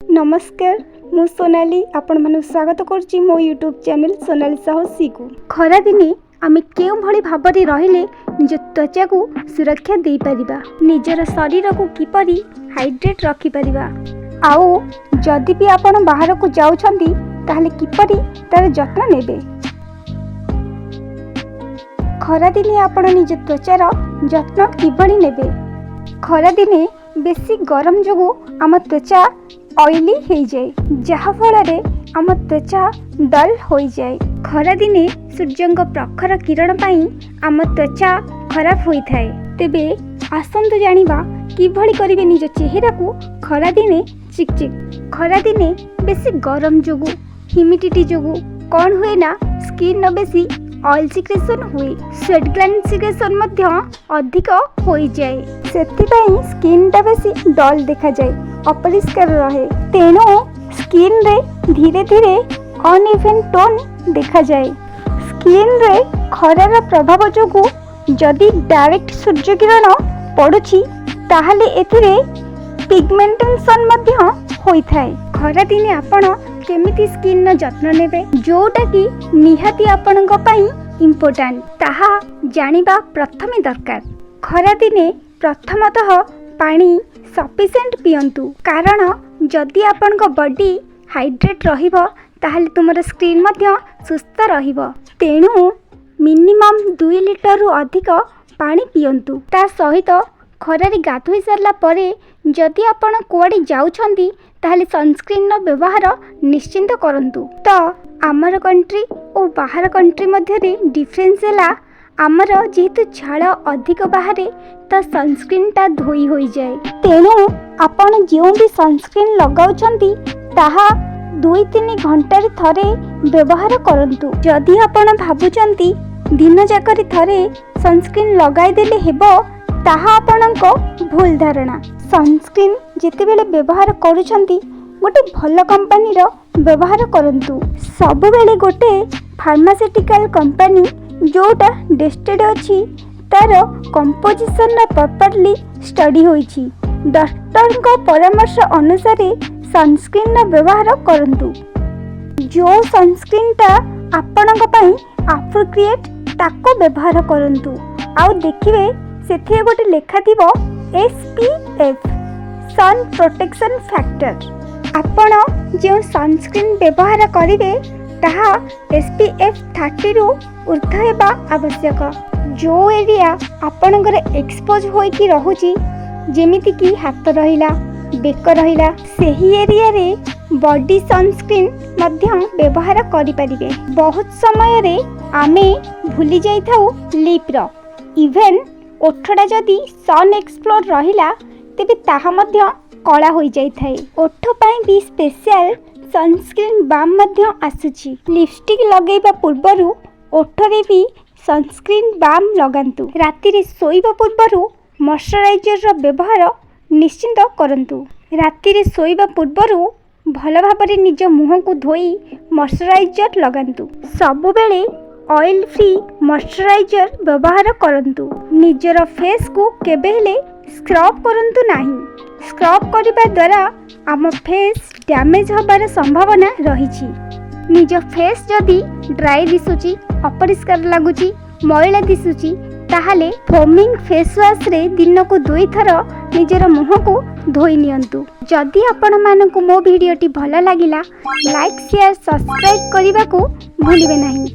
नमस्कार मु सोनाली आपण मानु स्वागत करछि मो यूट्यूब चैनल सोनाली साहसी को। खरा दिने आमे केउ भली भाबरे रहिले निज त्वचा को सुरक्षा दे परिबा, निजर शरीर को किपरि हाइड्रेट रखि परिबा, आउ जदि भी आपण बाहर को जाउछंती ताहले किपरि तार जत्न नेबे। खरा दिने आपण निज त्वचार जत्न किभली नेबे। खरा दिने बेसी गरम जोगु आम त्वचा ऑयली हो जाए, जहा फल आम त्वचा डल हो जाए। खरा दिने सूर्यंक प्रखर किरण पाई आम त्वचा खराब होता है। तेबे आसंतु जानिबा किभली करिवे निज चेहरा को खरा दिने चिकचिक। खरा दिने बेसी गरम जोगु ह्यूमिडिटी जोगु कौन हुए ना स्किन न बेसी ऑयल सिक्रेशन हुए, स्वेट ग्लैंड सिक्रेशन मध्य अधिक हो जाए, सेथिपाई स्किन टा बेसी डल देखा जाए, अपरिष्कार रहे। तेणु स्किन रे धीरे धीरे अनइवन टोन देखा जाए। स्किन रे खरार प्रभाव जोगु जदि डायरेक्ट सूर्य किरण पड़ुछि ताहले एथिरे पिगमेंटेशन मध्य होइथाय। खरा दिने आपण केमिति स्किन न जत्न नेबे जोटा कि निहाती आपणक पई इम्पोर्टेंट ताहा जानिबा प्रथमे दरकार। खरा दिने प्रथमतः पानी सफिशिएंट पियंतु, कारण जदि आपणक बॉडी हाइड्रेट रहिबो ताहले तुमर स्किन मध्य सुस्थ रहिबो। तेणु मिनिमम 2 लिटर रु अधिक पानी पियंतु। ता सहित खरारे गाधोई सारला परे जदि आपण कुआडे जाउछंती ताहले सनस्क्रीन नो व्यवहार निश्चिंत करंतु। तो आमर कंट्री और बाहर कंट्री मध्य डिफरेंस है, आमर जेहेतु झाड़ अधिक बाहर तो सनस्क्रीन टा धोई हो जाए। तेणु आपण जो भी सनस्क्रीन लगाउछंती ताहा 2-3 घंटा थरे व्यवहार करंतु। जदि आपण भाबुचंती दिन जाकरी थरे सनस्क्रीन लगाई देले हेबो ताहा आपणको भूल धारणा। सनस्क्रीन जेतेबेले व्यवहार करूछंती गोटे भल कंपनी रो व्यवहार करंतु। सब बेले गोटे फार्मास्यूटिकल कंपनी जोटा डेस्टेड अछि तार कंपोजिशन रा प्रॉपर्ली स्टडी होईछि। डॉक्टर को परामर्श अनुसार सनस्क्रीन रा व्यवहार करंतु। जो सनस्क्रीन ता आपणक पई एप्रोप्रिएट ताको व्यवहार करंतु। आउ देखिबे सेथिरे गोटे लेखा थिबो SPF सन प्रोटेक्शन फैक्टर। आपण जो सनस्क्रीन व्यवहार करिवे ताहा SPF 30 रु ऊर्ध्व हेबा आवश्यक। जो एरिया आपणकर एक्सपोज होइकी रहुची जेमिति कि हाथ रहिला, बेक रहिला, सेही एरिया रे बॉडी सनस्क्रीन मध्य व्यवहार करि परिबे। बहुत समय रे आमे भूली जाई थाउ लिप रो, इवन ओठड़ा जदि सन एक्सप्लोर रहिला तेबे ताहा मध्य कला हो जाई थाए। ओठ पई भी स्पेशल सनस्क्रीन बाम मध्य आसुची। लिपस्टिक लगेबा पूर्वरु ओठरे भी सनस्क्रीन बाम लगांतु। राति रे सोइबा पूर्वरु मॉइस्चराइजर रो व्यवहार निश्चिंत करंतु। राति रे सोइबा पूर्वरु भल भाबरे निज मुह को धोई मॉइस्चराइजर लगांतु। सबु बेले ऑयल फ्री मॉइस्चराइजर व्यवहार करंतु। निजर फेस को केबे हेले स्क्रब करंतु नाही। स्क्रब करिबा द्वारा आम फेस डैमेज होबार संभावना रहिछि। निज फेस जदि ड्राई दिसुची, अपरिष्कार लागुची, मैला दिसुची ताहाले फोमिंग फेस वाश रे दिन को 2 थर निजर मुह को धोई नियंतु। जदि आपण मानकु मो वीडियोटी भल लागिला लाइक शेयर सब्सक्राइब करने को भूलिबे नहीं।